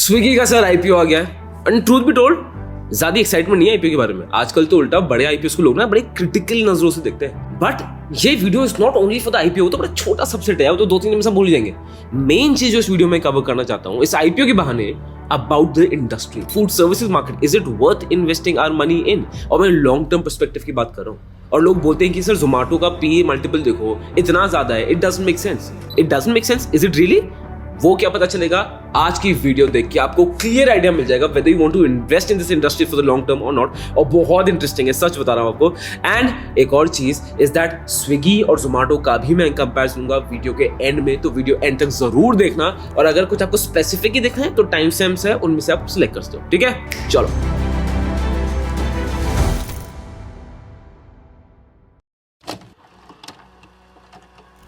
Swiggy का sir IPO आ गया है एंड ट्रूथ बी टोल्ड ज्यादा एक्साइटमेंट नहीं है आईपीओ के बारे में। आजकल तो उल्टा बड़े आईपीओ को लोग ना बड़े क्रिटिकल नजरों से देखते हैं। बट ये video is not only for the IPO, तो बड़ा छोटा सबसेट है, वो तो 2-3 दिन में सब भूल जाएंगे। मेन चीज जो इस वीडियो में कवर करना चाहता हूँ इस आईपीओ के बहाने about the industry, food services market, is it worth investing our money in. और मैं लॉन्ग टर्म पर्सपेक्टिव की बात कर रहा हूँ। और लोग बोलते हैं कि सर जोमेटो का पीए मल्टीपल देखो इतना ज्यादा है, it doesn't make sense. It doesn't make sense, is it really? वो क्या पता चलेगा आज की वीडियो देख के आपको क्लियर आइडिया मिल जाएगा whether you want to invest in this industry for the long term और नॉट। और बहुत इंटरेस्टिंग है, सच बता रहा हूं आपको। एंड एक और चीज इज दैट स्विगी और जोमेटो का भी मैं कंपेयर दूंगा वीडियो के एंड में, तो वीडियो एंड तक जरूर देखना। और अगर कुछ आपको स्पेसिफिक ही देखना है तो टाइम स्टैम्प्स है, उनमें से आप सिलेक्ट कर सकते हो। ठीक है, चलो।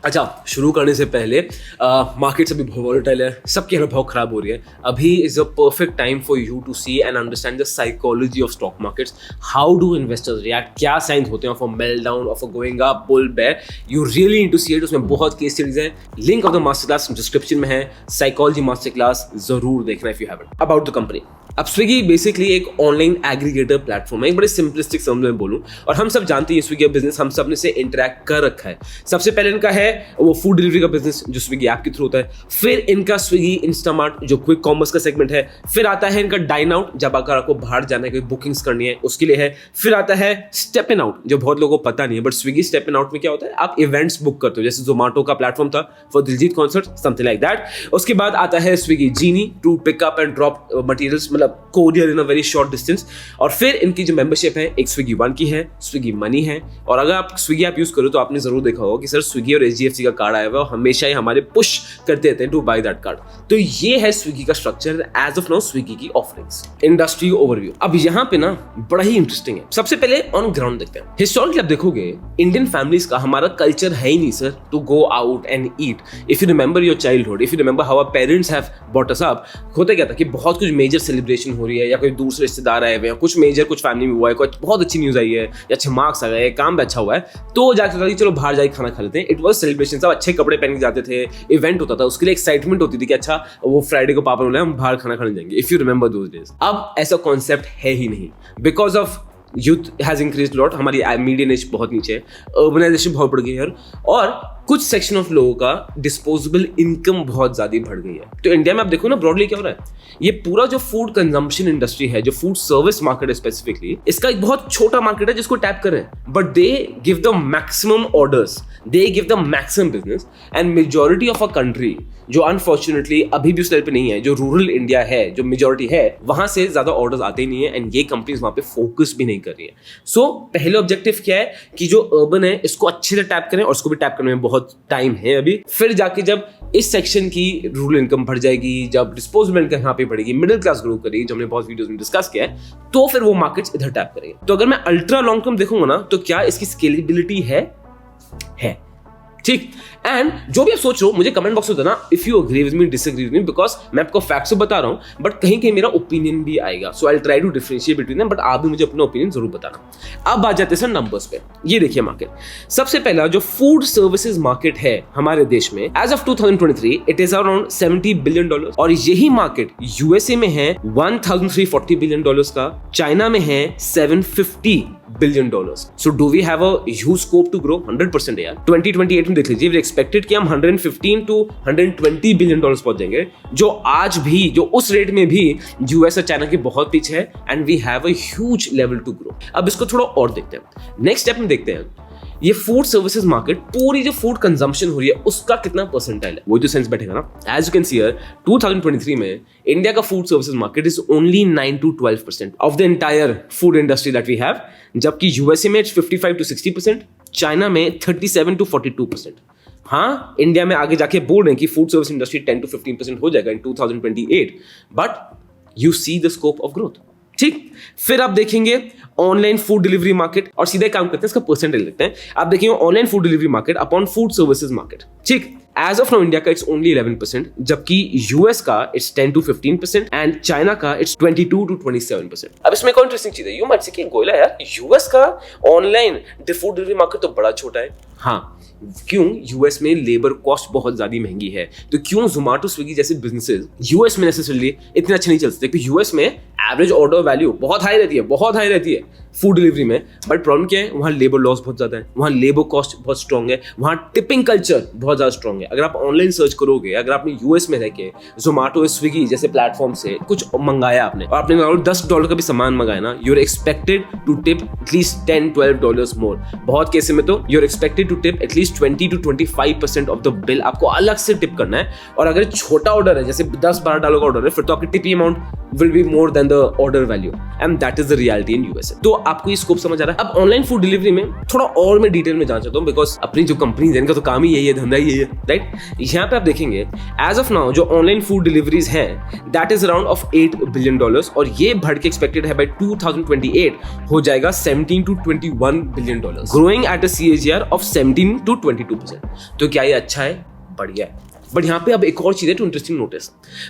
अच्छा, शुरू करने से पहले मार्केट्स अभी बहुत वॉलेटाइल है, सबकी हालत बहुत खराब हो रही है। अभी is a perfect time for you to see and understand the psychology of stock markets. How do investors react, क्या साइंस होते हैं of a meltdown, of a going up, bull bear. You really need to see it. उसमें बहुत case studies हैं। Link of the master class description में है, psychology master class जरूर देखना if you haven't. About the company, अब Swiggy basically एक online aggregator platform है, एक बड़े सिंपलिस्टिक शब्द में बोलूं। और हम सब जानते हैं स्विगी का बिजनेस हम सब ने से इंटरेक्ट कर रखा है। सबसे पहले इनका है वो फूड डिलीवरी का बिजनेस जो स्विगी ऐप के थ्रू होता है। फिर इनका स्विगी इंस्टामार्ट जो क्विक कॉमर्स का सेगमेंट है। फिर आता है इनका डाइन आउट, जब अगर आपको बाहर जाना है, कोई बुकिंग्स करनी है उसके लिए है। फिर आता है स्टेप इन आउट, जो बहुत लोगों को पता नहीं है, but Swiggy step in out में क्या होता है, आप इवेंट्स बुक करते हो, जैसे जोमेटो का प्लेटफॉर्म था for Diljit concert, something like that. उसके बाद आता है Swiggy Genie to pick up and drop materials, मतलब courier in a very short distance. और फिर इनकी जो मेंबरशिप है, एक स्विगी वन की है, स्विगी मनी है। और अगर आप स्विगी ऐप यूज करो तो आपने जरूर देखा होगा कि सर स्विगी और एचडीएफसी का कार्ड आया हुआ है, हमेशा ही हमारे पुश करते रहते हैं टू बाय दैट कार्ड। तो ये है स्विगी का structure as of now, Swiggy की ऑफरिंग्स। इंडस्ट्री ओवरव्यू अब यहाँ पे ना बड़ा ही इंटरेस्टिंग है। सबसे पहले ऑन ग्राउंड देखते हैं। हिस्टोरिकली आप देखोगे इंडियन फैमिलीज का हमारा कल्चर है ही नहीं sir to go out and eat. If you remember your childhood, if you remember how our parents have bought us up, होता क्या था कि बहुत कुछ मेजर सेलिब्रेशन हो रही है या कोई दूसरे रिश्तेदार आए हुए हैं, कुछ मेजर कुछ फैमिली में हुआ है, कुछ बहुत अच्छी न्यूज आई है या अच्छे मार्क्स आ गए, काम भी अच्छा हुआ है, तो जाके चलो बाहर जाके खाना खा लेते हैं। इट वाज सेलिब्रेशन, सब अच्छे कपड़े पहन के जाते थे, इवेंट होता था, उसके लिए एक्साइटमेंट होती थी कि अच्छा वो फ्राइडे को पापा बोले हम बाहर खाना खाने जाएंगे। If you remember those days. अब ऐसा कॉन्सेप्ट है ही नहीं, because of youth has increase lot. हमारी मीडियन एज बहुत नीचे है, अर्बनाइजेशन बहुत बढ़ गई है, और कुछ सेक्शन ऑफ लोगों का डिस्पोजेबल इनकम बहुत ज्यादा बढ़ गई है। तो इंडिया में आप देखो ना ब्रॉडली क्या हो रहा है, ये पूरा जो फूड कंजम्पशन इंडस्ट्री है, जो फूड सर्विस मार्केट है स्पेसिफिकली, इसका एक बहुत छोटा मार्केट है जिसको टैप कर रहे हैं, but they give the maximum orders, they give the maximum business. And majority of a country जो अनफॉर्चुनेटली अभी भी उस लेवल पे नहीं है, जो रूरल इंडिया है, जो मेजॉरिटी है, वहां से ज्यादा ऑर्डर्स आते ही नहीं है, एंड ये कंपनीज वहां पे फोकस भी नहीं कर रही है। सो पहले ऑब्जेक्टिव क्या है कि जो अर्बन है इसको अच्छे से टैप करें, और उसको भी टैप करने में बहुत टाइम है अभी। फिर जाके जब इस सेक्शन की रूरल इनकम बढ़ जाएगी, जब डिस्पोजेबल इनकम यहाँ पे बढ़ेगी, मिडिल क्लास ग्रो करेगी, जो हमने बहुत वीडियोस में डिस्कस किया है, तो फिर वो मार्केट्स इधर टैप करेंगे। तो अगर मैं अल्ट्रा लॉन्ग टर्म देखूंगा ना, तो क्या इसकी स्केलेबिलिटी है ठीक। एंड जो भी आप सोच रहे हो मुझे कमेंट बॉक्स में देना, if you agree with me, disagree with me, because मैं आपको फैक्ट्स बता रहा हूं, बट कहीं कहीं मेरा ओपिनियन भी आएगा। So I will try to differentiate between them, but आप भी मुझे अपना ओपिनियन जरूर बताना। अब आ जाते हैं सर नंबर्स पे। ये देखिए मार्केट, सबसे पहला जो फूड सर्विसेज मार्केट है हमारे देश में, as of 2023 it is around $70 billion, और यही मार्केट यूएसए में है $1340 बिलियन का, चाइना में है $750 billion. So do we have a huge scope to grow? 100% है यार। 2028 में देख लीजिए, एक्सपेक्टेड कि हम 115 to 120 बिलियन डॉलर्स पहुंच जाएंगे, जो आज भी, जो उस रेट में भी यूएस और चाइना के बहुत पीछे है, and we have a huge level to grow. अब इसको थोड़ा और देखते हैं, नेक्स्ट स्टेप में देखते हैं ये फूड सर्विसेज मार्केट, पूरी जो फूड कंजम्पशन हो रही है उसका कितना परसेंटाइल है, वो जो सेंस बैठेगा ना। As you can see here 2023 में इंडिया का food services market is only 9 to 12% of the entire food industry that we have, जबकि यूएसए में 55 to 60%, चाइना में 37 to 42%। हाँ, इंडिया में आगे जाके बोल रहे हैं कि फूड सर्विस इंडस्ट्री 10 to 15% हो जाएगा इन 2028, but you see the scope of growth ठीक। फिर आप देखेंगे ऑनलाइन फूड डिलीवरी मार्केट, और सीधे काम करते हैं इसका परसेंटेज लेते हैं। आप देखेंगे online food delivery market upon food services market ठीक। एज ऑफ नाउ इंडिया का इट्स ओनली 11%, जबकि यूएस का इट्स 10 to 15% एंड चाइना का इट्स 22 to 27%। अब इसमें एक और इंटरेस्टिंग चीज है, यू माइट से कि गोयला यार यूएस का ऑनलाइन फूड डिलीवरी मार्केट तो बड़ा छोटा है। हाँ, क्यों? यूएस में लेबर कॉस्ट बहुत ज्यादा महंगी है, तो क्यों जोमेटो स्विगी जैसे बिजनेसेस यूएस में नेसेसरली इतने अच्छे नहीं चल सकते? क्योंकि यूएस में एवरेज ऑर्डर वैल्यू बहुत हाई रहती है फूड डिलीवरी में, बट प्रॉब्लम क्या है? वहाँ लेबर लॉस बहुत ज्यादा है, वहाँ लेबर कॉस्ट बहुत स्ट्रॉन्ग है, वहाँ टिपिंग कल्चर बहुत ज्यादा स्ट्रॉन्ग है। अगर आप ऑनलाइन सर्च करोगे, अगर आपने यूएस में रह के जोमेटो स्विगी जैसे प्लेटफॉर्म से कुछ मंगाया आपने, और आपने $10 का भी सामान मंगाया ना, you're expected to tip at least $10-12 more. बहुत केस में तो you're expected to tip at least 20 to 25% of the bill आपको अलग से टिप करना है। और अगर छोटा ऑर्डर है, जैसे $10-12 का ऑर्डर है, फिर तो आपकी tip amount will be more than the order value, and that is the reality in USA। तो आपको ये स्कोप समझ आ रहा है? अब ऑनलाइन फूड डिलीवरी में थोड़ा और मैं डिटेल में जानना चाहता हूँ, बिकॉज अपनी जो कंपनी है इनका तो काम ही यही है, धंधा ही यही है, राइट? यहाँ पे आप देखेंगे एज ऑफ नाउ जो ऑनलाइन फूड डिलीवरीज हैं that is around of $8 billion, और ये बढ़ के एक्सपेक्टेड है बाय 2028 हो जाएगा $17 to 21 billion, growing at a CAGR of 17 to 22%। तो क्या ये अच्छा है? बढ़िया है। बट यहाँ पे अब एक और चीज है to interesting notice,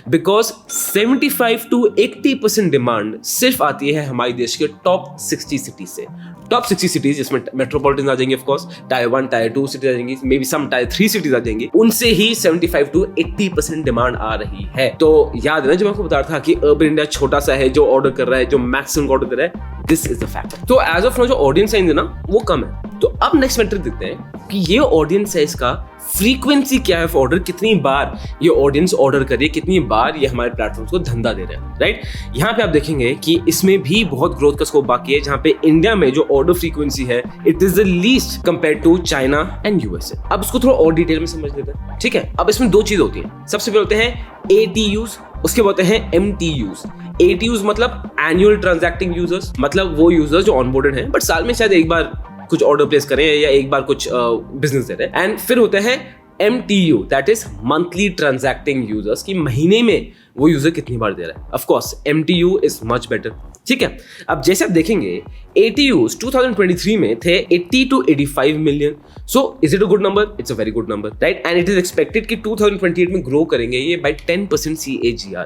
because 75 to 80% demand सिर्फ आती है हमारे देश के टॉप 60 सिटीज से। टॉप 60 सिटीज जिसमें मेट्रोपॉलिटन आ जाएंगे, of course tier 1 tier 2 cities आ जाएंगी, maybe some tier 3 cities आ जाएंगी, उनसे ही 75 to 80% डिमांड आ रही है। तो याद है ना जब आपको बता रहा था कि अर्बन इंडिया छोटा सा है, जो ऑर्डर कर रहा है, जो मैक्सिमम ऑर्डर कर रहा है, दिस इज द फैक्ट। तो एज ऑफ नाउ जो ऑडियंस है ना वो कम है। तो अब नेक्स्ट मैट्रिक देखते हैं कि ये ऑडियंस है, इसका फ्रीक्वेंसी क्या है ऑर्डर, कितनी बार ये ऑडियंस ऑर्डर कर रही है, कितनी बार ये हमारे प्लेटफॉर्म को धंधा दे रहे हैं, राइट? यहाँ पे आप देखेंगे कि इसमें भी बहुत ग्रोथ का स्कोप बाकी है, जहाँ पे इंडिया में जो ऑर्डर फ्रीक्वेंसी है it is the least compare to China and USA. अब इसको थोड़ा और डिटेल में समझ लेते हैं, ठीक है? अब इसमें दो चीज होती है। सबसे पहले होते हैं ATUs, उसके बाद होते हैं MTUs। ATUs मतलब एनुअल ट्रांजैक्टिंग यूजर्स, मतलब वो यूजर्स जो ऑनबोर्डेड हैं बट साल में शायद एक बार कुछ ऑर्डर प्लेस करें या एक बार कुछ बिजनेस दे रहे हैं। एंड फिर होता है MTU, that is monthly transacting users, की महीने में वो यूजर कितनी बार दे रहा है। Of course MTU is much better, ठीक है? अब जैसे आप देखेंगे ATUs 2023 में थे 80 to 85 million. So is it a good number? It's a very good number, right? And it is expected कि 2028 में ग्रो करेंगे ये by 10% CAGR।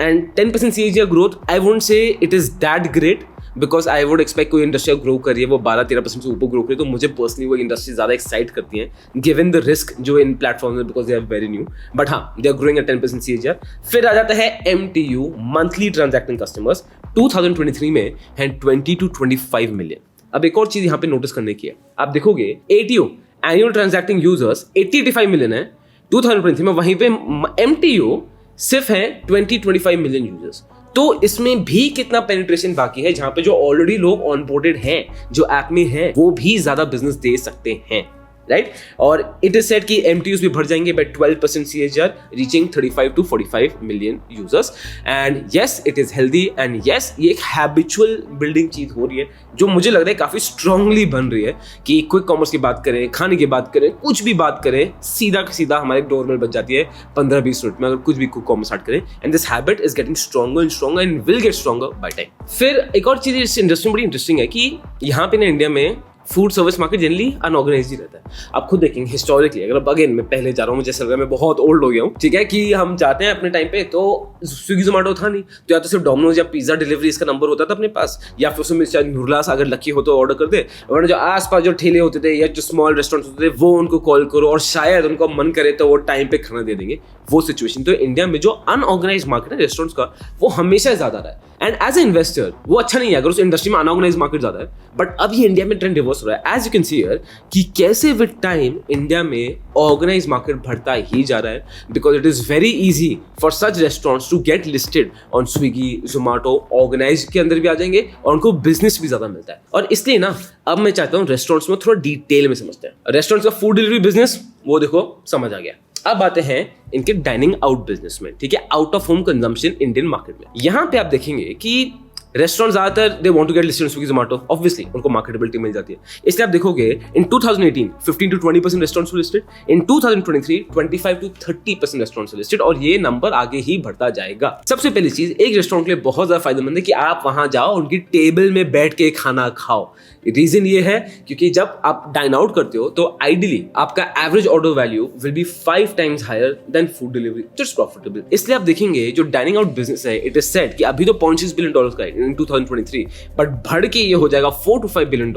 And 10% CAGR growth, I won't say it is that great, because I would expect कोई industry grow कर रही है वो 12-13% से ऊपर ग्रो करी, तो मुझे पर्सनली वो इंडस्ट्री ज्यादा एक्साइट करती है गिवन द रिस्क जो इन प्लेटफॉर्म है, because they are very new. But हाँ, they are growing at 10% CAGR। फिर आ जाता है MTU, मंथली ट्रांजैक्टिंग कस्टमर्स, 2023 में है 20 to 25 मिलियन। अब एक और चीज यहाँ पे नोटिस करने की है, आप देखोगे ATU annual transacting users 80-85 million है 2023 में, वहीं पे MTU सिर्फ है 20-25 मिलियन यूजर्स। तो इसमें भी कितना पेनिट्रेशन बाकी है, जहां पे जो ऑलरेडी लोग ऑनबोर्डेड हैं, जो ऐप में हैं, वो भी ज्यादा बिजनेस दे सकते हैं, राइट? और इट इज सेड कि MTUs भी बढ़ जाएंगे by 12% CAGR, reaching 35 to 45 million users. And yes, it is healthy, and yes, ये एक हैबिचुअल बिल्डिंग चीज हो रही है जो मुझे लग रहा है काफी स्ट्रांगली बन रही है कि क्विक कॉमर्स की बात करें, खाने की बात करें, कुछ भी बात करें, सीधा सीधा हमारे डोरबेल बच जाती है 15-20 मिनट में अगर कुछ भी क्विक कॉमर्स स्टार्ट करें। And this habit is getting stronger and stronger and will get stronger by time. फिर एक और चीज इस इंडस्ट्री में बड़ी इंटरेस्टिंग है कि यहाँ पे ना इंडिया में food service market generally unorganised ही रहता है। आप खुद देखेंगे हिस्टोरिकली, अगर अगेन मैं पहले जा रहा हूँ, मुझे ऐसा लग रहा है मैं बहुत ओल्ड हो गया हूँ, ठीक है? कि हम जाते हैं अपने टाइम पे तो स्विगी जोमेटो था नहीं, तो या तो सिर्फ डोमिनोज या पिज्जा डिलीवरी इसका नंबर होता था अपने पास, या फिर उसमें शायद नुरलास अगर लकी हो तो ऑर्डर कर दे, और जो आसपास जो ठेले होते थे या जो स्मॉल रेस्टोरेंट्स होते थे वो उनको कॉल करो और शायद उनको मन करे तो वो टाइम पे खाना दे देंगे, वो सिचुएशन। तो इंडिया में जो अनऑर्गेनाइज मार्केट है रेस्टोरेंट्स का, वो हमेशा ज्यादा रहा है। एंड एज ए इन्वेस्टर वो अच्छा नहीं है अगर उस इंडस्ट्री में अनऑर्गेनाइज मार्केट ज्यादा है। बट अब ये इंडिया में ट्रेंड रिवर्स हो रहा है, as you can see here, कि कैसे विद टाइम इंडिया में ऑर्गेनाइज मार्केट बढ़ता ही जा रहा है, because it is very easy for such restaurants to get listed on Swiggy Zomato, organised के अंदर भी आ जाएंगे और उनको बिजनेस भी ज्यादा मिलता है। और इसलिए ना अब मैं चाहता हूँ रेस्टोरेंट्स में थोड़ा डिटेल में समझते हैं। रेस्टोरेंट्स का फूड डिलीवरी बिजनेस वो देखो समझ आ गया। अब आते हैं इनके डाइनिंग आउट बिजनेस में, ठीक है? Out of home consumption Indian market में। यहां पे आप देखेंगे कि रेस्टोरेंट ज्यादातर they want to get listed Swiggy Zomato, obviously उनको मार्केटेबिलिटी मिल जाती है, इसलिए आप देखोगे in 2018 15 to 20% restaurants were listed, in 2023 25 to 30% restaurants were listed, और ये नंबर आगे ही बढ़ता जाएगा। सबसे पहली चीज, एक रेस्टोरेंट के लिए बहुत ज्यादा फायदेमंद है कि आप वहां जाओ, उनकी टेबल में बैठ के खाना खाओ। रीजन ये है क्योंकि जब आप डाइन आउट करते हो तो आइडियली आपका average order value will be 5 times higher than food delivery, just profitable. इसलिए आप देखेंगे जो डाइनिंग आउट बिजनेस है, इट इज सेड कि अभी तो $0.6 billion का है इन 2023, बट बढ़ के ये हो जाएगा $4 to $5 billion,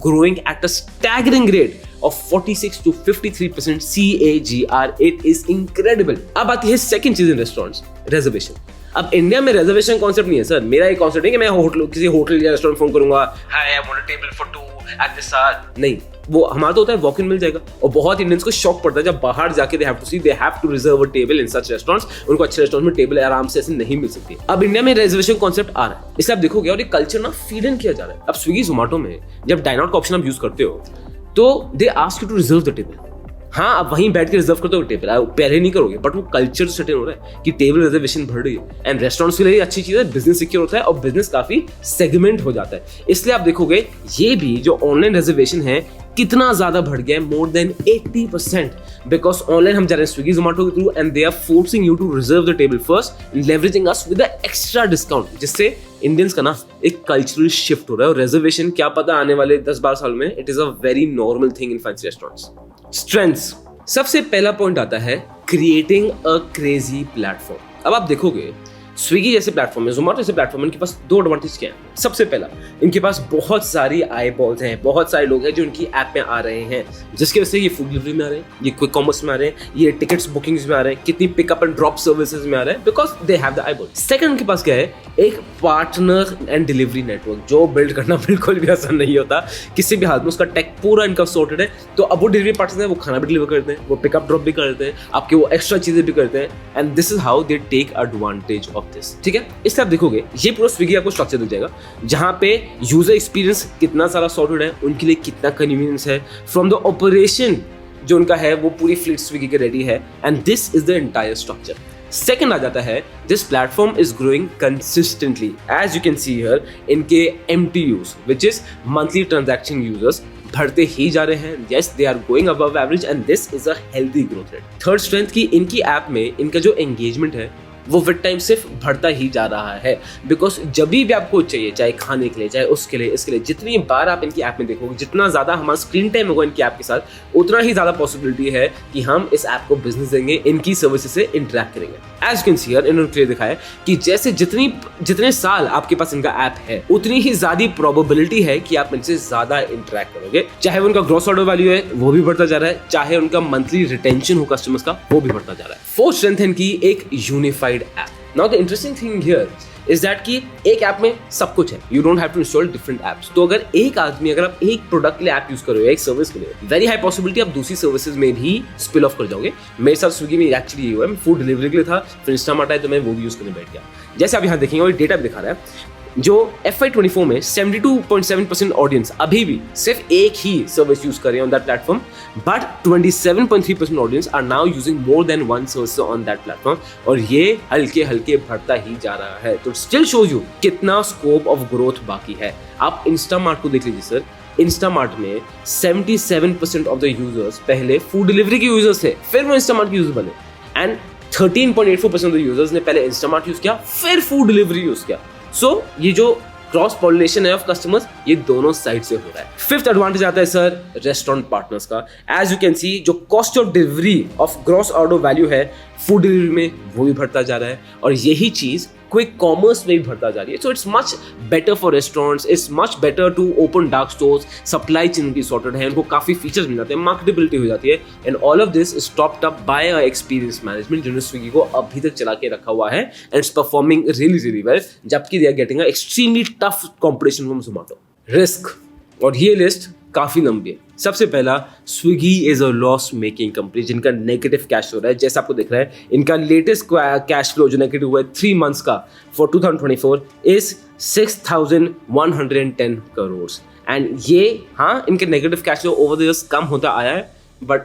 growing at a staggering rate of 46 to 53% CAGR. It is incredible. अब आती है सेकंड चीज इन रेस्टोरेंट्स, रिजर्वेशन। अब इंडिया में रिजर्वेशन कॉन्सेप्ट नहीं है सर। मेरा एक कॉन्सेप्ट है कि मैं किसी होटल या रेस्टोरेंट फोन करूंगा, hi I want a table for 2 at this hour, नहीं, वो हमारा तो होता है वॉक इन मिल जाएगा। और बहुत इंडियंस को शॉक पड़ता है जब बाहर जाके they have to reserve a table in such restaurants. उनको अच्छे रेस्टोरेंट में टेबल आराम से ऐसे नहीं मिल सकती। अब इंडिया में रिजर्वेशन कॉन्सेप्ट आ रहा है, इसलिए आप देखोगे और ये कल्चर ना फीड इन किया जा रहा है। अब स्विगी जोमेटो में जब डाइन आउट का ऑप्शन आप यूज करते हो तो they ask you to reserve the table. हाँ, आप वहीं बैठ के रिजर्व करते हो टेबल, आप पहले नहीं करोगे, बट वो कल्चर सेट इन हो रहा है कि टेबल रिजर्वेशन बढ़ रही है। एंड रेस्टोरेंट्स के लिए अच्छी चीज है, बिजनेस सिक्योर होता है और बिजनेस काफी सेगमेंट हो जाता है। इसलिए आप देखोगे ये भी जो ऑनलाइन रिजर्वेशन है कितना ज्यादा बढ़ गया है, मोर देन 80%, बिकॉज ऑनलाइन हम जा रहे हैं स्विगी जोमेटो के through and they are forcing you to reserve the table first, leveraging us with extra discount, जिससे इंडियंस का ना एक कल्चरल शिफ्ट हो रहा है। और रिजर्वेशन क्या पता आने वाले 10-12 साल में it is a very normal thing in fancy restaurants. Strengths, सबसे पहला पॉइंट आता है क्रिएटिंग अ क्रेजी प्लेटफॉर्म। अब आप देखोगे स्विगी जैसे प्लेटफॉर्म है, जोमेटो जैसे प्लेटफॉर्म है, इनके पास दो एडवांटेज क्या है। सबसे पहला, इनके पास बहुत सारी आई बॉल्स हैं, बहुत सारे लोग हैं जो इनकी ऐप में आ रहे हैं, जिसकी वजह से ये फूड डिलीवरी में आ रहे हैं, ये क्विक कॉमर्स में आ रहे हैं, ये टिकट्स बुकिंग्स में आ रहे हैं, कितनी पिकअप एंड ड्रॉप सर्विसेज में आ रहे हैं, because they have the eye ball. Second, उनके पास क्या है, एक पार्टनर एंड डिलीवरी नेटवर्क, जो बिल्ड करना बिल्कुल भी आसान नहीं होता किसी भी हाल में। उसका टेक पूरा इनका सॉर्टेड है। तो अब वो डिलीवरी पार्टनर है, वो खाना भी डिलीवर करते हैं, वो पिकअप ड्रॉप भी करते हैं, आपके वो एक्स्ट्रा चीजें भी करते हैं, and this is how they take advantage of this. ठीक है, इसलिए आप देखोगे ये पूरा स्विगी आपको स्ट्रक्चर दिख जाएगा, जहां पे यूजर एक्सपीरियंस कितना सारा सॉर्टेड है, उनके लिए कितना कन्वीनियंस है, फ्रॉम द ऑपरेशन जो उनका है वो पूरी फ्लीट स्विगी के रेडी है, and this is the entire structure. Second आ जाता है, this platform is growing consistently, as you can see here, इनके MTUs which is monthly transaction users बढ़ते ही जा रहे हैं। Yes, they are going above average and this is a healthy growth rate. Third strength की इनकी app में इनका जो एंगेजमेंट है वो विद टाइम सिर्फ बढ़ता ही जा रहा है, बिकॉज जब भी आपको चाहिए, चाहे खाने के लिए, चाहे उसके लिए, इसके लिए, जितनी बार आप इनकी ऐप में देखोगे, जितना ज्यादा हमारा स्क्रीन टाइम होगा इनकी ऐप के साथ, उतना ही ज्यादा पॉसिबिलिटी है कि हम इस ऐप को बिजनेस देंगे, इनकी सर्विसेज से इंटरेक्ट करेंगे। As you can see here, इन्होंने क्लियर दिखाया कि जैसे जितने साल आपके पास इनका ऐप है, उतनी ही ज्यादा प्रोबेबिलिटी है कि आप इनसे ज्यादा इंटरेक्ट करोगे। चाहे उनका ग्रॉस ऑर्डर वैल्यू है वो भी बढ़ता जा रहा है, चाहे उनका मंथली रिटेंशन हो कस्टमर्स का वो भी बढ़ता जा रहा है। फोर्थ स्ट्रेंथ है इनकी एक unified app. Now the interesting thing here is that कि एक ऐप में सब कुछ है, you don't have to install different apps. तो अगर एक आदमी, अगर आप एक प्रोडक्ट के लिए ऐप यूज कर रहे हो, एक सर्विस के लिए, वेरी हाई पॉसिबिलिटी आप दूसरी सर्विसेज में भी स्पिल ऑफ कर जाओगे। मेरे साथ स्विगी में एक्चुअली ये हुआ है, मैं फूड डिलीवरी के लिए था, फिर इंस्टामार्ट आया तो मैं वो भी यूज करने बैठ गया। जैसे आप यहाँ देखेंगे और डेटा भी दिखा रहा है, जो FY24 में 72.7% ऑडियंस अभी भी सिर्फ एक ही सर्विस यूज कर रहे हैं on that platform, but 27.3% audience are now using more than one service on that platform, और ये हल्के हल्के बढ़ता ही जा रहा है। तो स्टिल शोज यू कितना स्कोप ऑफ ग्रोथ बाकी है। आप इंस्टामार्ट को देख लीजिए सर, इंस्टामार्ट में 77% ऑफ द यूजर्स पहले फूड डिलीवरी के यूजर्स थे, फिर वो इंस्टामार्ट के यूजर बने, एंड 13.84% ऑफ द यूजर्स ने पहले इंस्टामार्ट यूज किया, फिर फूड डिलीवरी यूज किया। सो ये जो क्रॉस पॉलिनेशन है ऑफ कस्टमर्स, ये दोनों साइड से हो रहा है। फिफ्थ एडवांटेज आता है सर रेस्टोरेंट पार्टनर्स का। एज यू कैन सी, जो cost of delivery of gross order value है फूड डिलीवरी में, वो भी बढ़ता जा रहा है, और यही चीज क्विक कॉमर्स में भी बढ़ता जा रही है। So it's much better for restaurants, it's much better to open dark stores, supply chain की सॉर्टेड है, उनको काफी फीचर्स मिल जाते हैं, मार्केटेबिलिटी हो जाती है, and all of this is topped up by a experience management, जिन्होंने स्विगी को अभी तक चला के रखा हुआ है, and it's performing really well, जबकि they are getting a extremely tough competition from Zomato. Risk, और ये लिस्ट काफी लंबी है। सबसे पहला, Swiggy is a loss making company जिनका नेगेटिव कैश फ्लो रहा है। जैसा आपको दिख रहा है, इनका लेटेस्ट कैश फ्लो जो नेगेटिव हुआ है 3 months का फॉर 2024 इज 6,110 crores, एंड ये हाँ, इनके negative cash flow over the years कम होता आया है, बट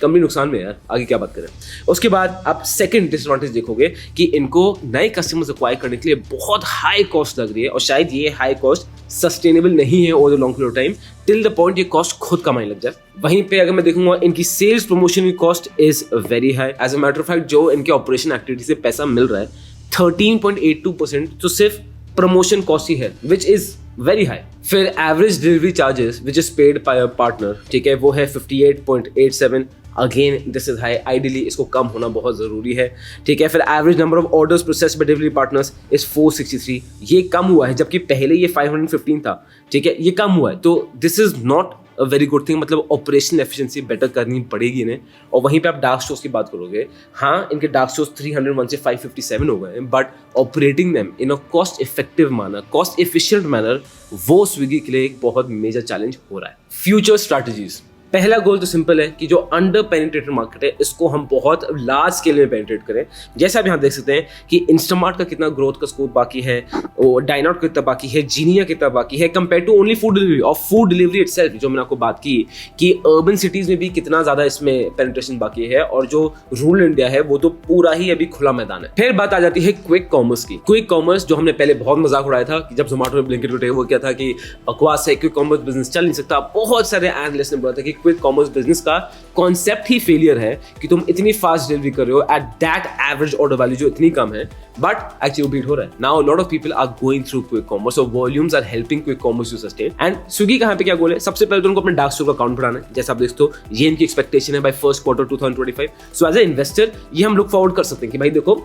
कंपनी नुकसान में है यार, आगे क्या बात करें। उसके बाद आप सेकंड डिसएडवांटेज देखोगे कि इनको नए कस्टमर्स एक्वायर करने के लिए बहुत हाई कॉस्ट लग रही है, और शायद ये हाई कॉस्ट सस्टेनेबल नहीं है over the long period time, till the point ये कॉस्ट खुद कमाने लग जाए। वहीं पे अगर मैं देखूंगा इनकी सेल्स प्रमोशन की cost is very high. As a matter of fact जो इनके ऑपरेशन एक्टिविटी से पैसा मिल रहा है 13.82% तो सिर्फ प्रमोशन कॉस्ट ही है, विच इज वेरी हाई। फिर average delivery charges which is paid by a partner, ठीक है, वो है 58.87। Again this is high, ideally इसको कम होना बहुत जरूरी है, ठीक है। फिर average number of orders processed bye delivery partners is 463, ये कम हुआ है, जबकि पहले ये 515 था, ठीक है, ये कम हुआ है। तो this is not a very good thing, मतलब ऑपरेशनल एफिशिएंसी बेटर करनी पड़ेगी इन्हें। और वहीं पे आप डार्क स्टोर्स की बात करोगे, हाँ इनके डार्क स्टोर्स 301 से 557 हो गए हैं, but operating them in a cost effective manner, cost efficient manner, वो स्विगी के लिए एक बहुत मेजर चैलेंज हो रहा है। फ्यूचर स्ट्रैटेजीज, पहला गोल तो सिंपल है कि जो अंडर पेनिट्रेटेड मार्केट है इसको हम बहुत लार्ज स्केल में पेनिट्रेट करें। जैसे आप यहाँ देख सकते हैं कि इंस्टामार्ट का कितना ग्रोथ का स्कोप बाकी है, डाइनआउट का कितना बाकी है, जीनिया कितना बाकी है compare to only food delivery, और फूड डिलीवरी इटसेल्फ जो मैंने आपको बात की कि अर्बन सिटीज में भी कितना ज्यादा इसमें पेनिट्रेशन बाकी है, और जो रूरल इंडिया है वो तो पूरा ही अभी खुला मैदान है। फिर बात आ जाती है क्विक कॉमर्स की। क्विक कॉमर्स जो हमने पहले बहुत मजाक उड़ाया था कि जब जोमेटो ने ब्लिंकिट को टेक ओवर किया था कि बकवास है, क्विक कॉमर्स बिजनेस चल नहीं सकता। बहुत सारे एनालिस्ट ने बोला था कि क्विक कॉमर्स बिजनेस का कॉन्सेप्ट ही फेलियर है कि तुम इतनी फास्ट डिलीवरी कर रहे हो at that average order value जो इतनी कम है, बट एक्चुअली बीट हो रहा है। Now lot of people are going through quick commerce, so volumes are helping quick commerce to sustain. And Swiggy का यहाँ पे क्या गोल है, सबसे पहले तो उनको अपने डार्क स्टोर का अकाउंट बढ़ाना है, जैसा आप देखते हो ये इनकी एक्सपेक्टेशन है by first quarter 2025। So as a investor ये हम लुक फॉरवर्ड कर सकते हैं कि भाई देखो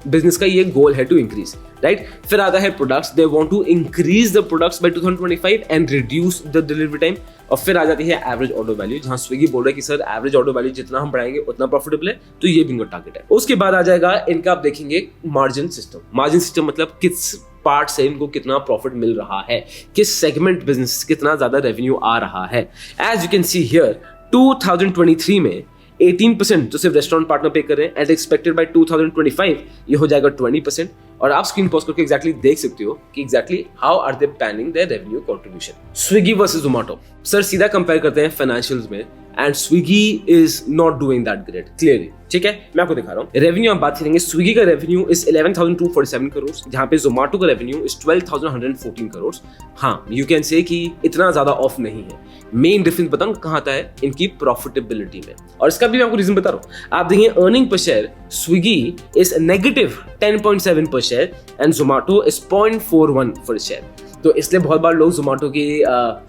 बिजनेस का ये गोल है टू इंक्रीज, राइट। फिर आता है products, they want to increase the products by 2025 and reduce the delivery time. और फिर आ जाती है एवरेज ऑर्डर वैल्यू, जहां स्विगी बोल रहा है कि सर एवरेज ऑर्डर वैल्यू जितना हम बढ़ाएंगे उतना प्रॉफिटेबल है, तो ये भी इनका टारगेट है। उसके बाद आ जाएगा इनका, आप देखेंगे मार्जिन सिस्टम। मार्जिन सिस्टम मतलब किस पार्ट से इनको कितना प्रॉफिट मिल रहा है, किस सेगमेंट बिजनेस कितना ज्यादा रेवेन्यू आ रहा है। As you can see here 2023 में 18% तो सिर्फ रेस्टोरेंट पार्टनर पे कर रहे हैं, एंड एक्सपेक्टेड बाय 2025 ये हो जाएगा 20%। और आप स्क्रीन पॉज करके एग्जैक्टली देख सकते हो कि exactly how are they planning their revenue contribution. Swiggy versus Zomato, sir सीधा कंपेयर करते हैं फाइनेंशियल्स में, and Swiggy is not doing that great clearly, ठीक है। मैं आपको दिखा रहा हूँ रेवेन्यू, आप बात करेंगे स्विगी का रेवेन्यू इज 11,247 करोड़, जहां पे जोमेटो का रेवेन्यू इज 12,114 करोड़। हाँ यू कैन से कि इतना ज्यादा ऑफ नहीं है। मेन डिफरेंस बताऊं कहां आता है, इनकी प्रॉफिटेबिलिटी में, और इसका भी मैं आपको रीजन बता रहा हूं। आप देखिए earning per share Swiggy is negative 10.7 पर शेयर एंड जोमेटो इज 0.41 पर शेयर। तो इसलिए बहुत बार लोग जोमेटो की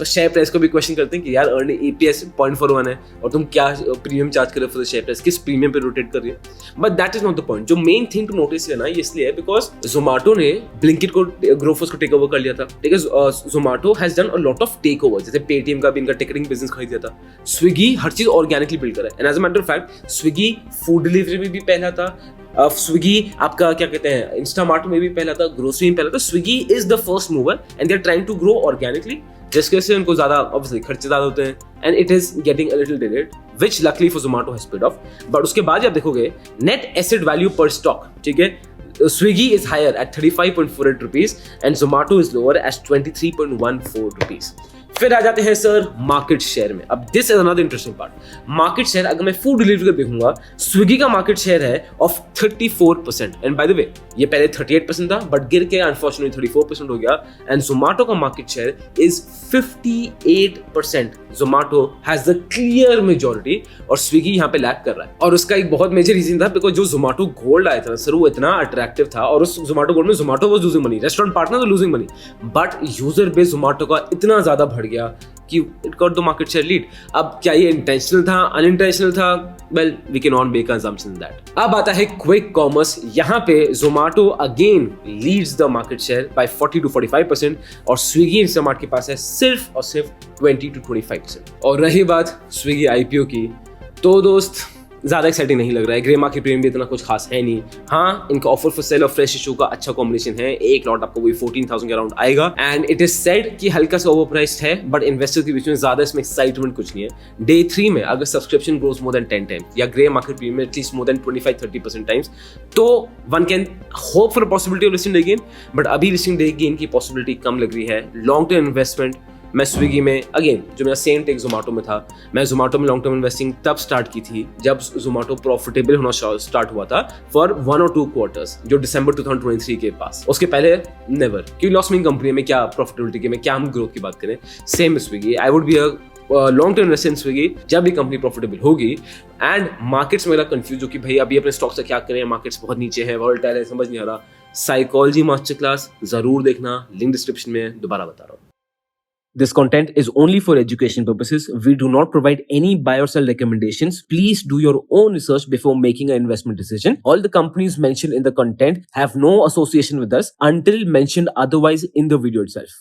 शेयर प्राइस को भी क्वेश्चन करते हैं कि यार अर्निंग EPS 0.41 है और तुम क्या प्रीमियम चार्ज कर रहे हो फॉर द शेयर प्राइस, किस प्रीमियम पे रोटेट कर रही है। But that is not the point. जो मेन थिंग टू नोटिस है ना, ये इसलिए है बिकॉज जोमेटो ने ब्लिंकिट को, ग्रोफर्स को टेक ओवर कर लिया था, ठीक है। Zomato has done a lot of take over, जैसे पेटीएम का भी इनका टिकटिंग बिजनेस खरीद दिया था। स्विगी हर चीज ऑर्गेनिकली बिल्ड करा है, and as a matter of fact Swiggy food delivery में भी पहला था, स्विगी आपका क्या कहते हैं इंस्टामार्ट में भी पहला था, ग्रोसरी में पहला था। Swiggy is the first mover and they are trying to grow organically, जिसकी वजह से उनको ज्यादा ऑब्वियसली खर्चे ज्यादा होते हैं, and it is getting a little delayed which luckily for Zomato has paid of. But उसके बाद आप देखोगे नेट एसेट वैल्यू पर स्टॉक, ठीक है, Swiggy is higher at 35.48 rupees and Zomato is lower as 23.14 rupees. फिर आ जाते हैं सर मार्केट शेयर में। अब this is another interesting part. Market share अगर मैं फूड डिलीवरी का देखूंगा, स्विगी का मार्केट शेयर है of 34%, and by the way ये पहले 38% था बट गिर के अनफॉर्चुनेटली 34% हो गया, एंड जोमेटो का market share is 58%। Zomato has the clear majority और स्विगी यहाँ पे लैग कर रहा है, और उसका एक बहुत मेजर रीजन था बिकॉज जो जोमेटो गोल्ड आया था सर वो इतना अट्रैक्टिव था, और उस जोमेटो गोल्ड में Zomato was losing money, restaurant partner was losing money, but user base Zomato का इतना ज्यादा बढ़ गया कि it got the market share lead. अब क्या ये इंटेंशनल था, अनइंटेंशनल था, well we can not make assumption that. अब आता है क्विक कॉमर्स। यहाँ पे Zomato again leads the market share by 40 to 45%, और स्विगी इंस्टामार्ट के पास है सिर्फ और सिर्फ 20 to 25%। और रही बात स्विगी IPO की, तो दोस्त ज्यादा एक्साइटिंग नहीं लग रहा है। ग्रे मार्केट प्रीमियम भी इतना कुछ खास है नहीं। हाँ इनका ऑफर फॉर सेल और फ्रेश इशू का अच्छा कॉम्बिनेशन है, एक लॉट आपको वही 14,000 के अराउंड आएगा, एंड इट इज सेड कि हल्का सा ओवरप्राइस्ड है, बट इन्वेस्टर के बीच में ज्यादा इसमें एक्साइटमेंट कुछ नहीं है। डे 3 में अगर subscription grows more than 10 times या grey market premium at least more than 25-30% times, तो one can hope for possibility of listing day gain, but अभी लिस्टिंग डे गेन की पॉसिबिलिटी कम लग रही है। लॉन्ग टर्म इन्वेस्टमेंट मैं स्विगी में अगेन जो मेरा सेम टेक जोमेटो में था, मैं जोमेटो में लॉन्ग टर्म इन्वेस्टिंग तब स्टार्ट की थी जब जोमेटो प्रॉफिटेबल होना स्टार्ट हुआ था फॉर 1 और 2 क्वार्टर्स, जो दिसंबर 2023 के पास। उसके पहले नेवर, क्योंकि लॉस मेकिंग कंपनी में क्या प्रॉफिटेबिलिटी के में क्या हम ग्रोथ की बात करें। Same Swiggy, I would be a long term investor in Swiggy जब भी कंपनी प्रॉफिटेबल होगी। एंड मार्केट्स में कंफ्यूज हो कि भाई अभी अपने स्टॉक से क्या करें, मार्केट्स बहुत नीचे है, वोलेटाइल है, समझ नहीं आ रहा। साइकोलॉजी मास्टर क्लास जरूर देखना, लिंक डिस्क्रिप्शन में है, दोबारा बता रहा हूँ। This content is only for education purposes. We do not provide any buy or sell recommendations. Please do your own research before making an investment decision. All the companies mentioned in the content have no association with us until mentioned otherwise in the video itself.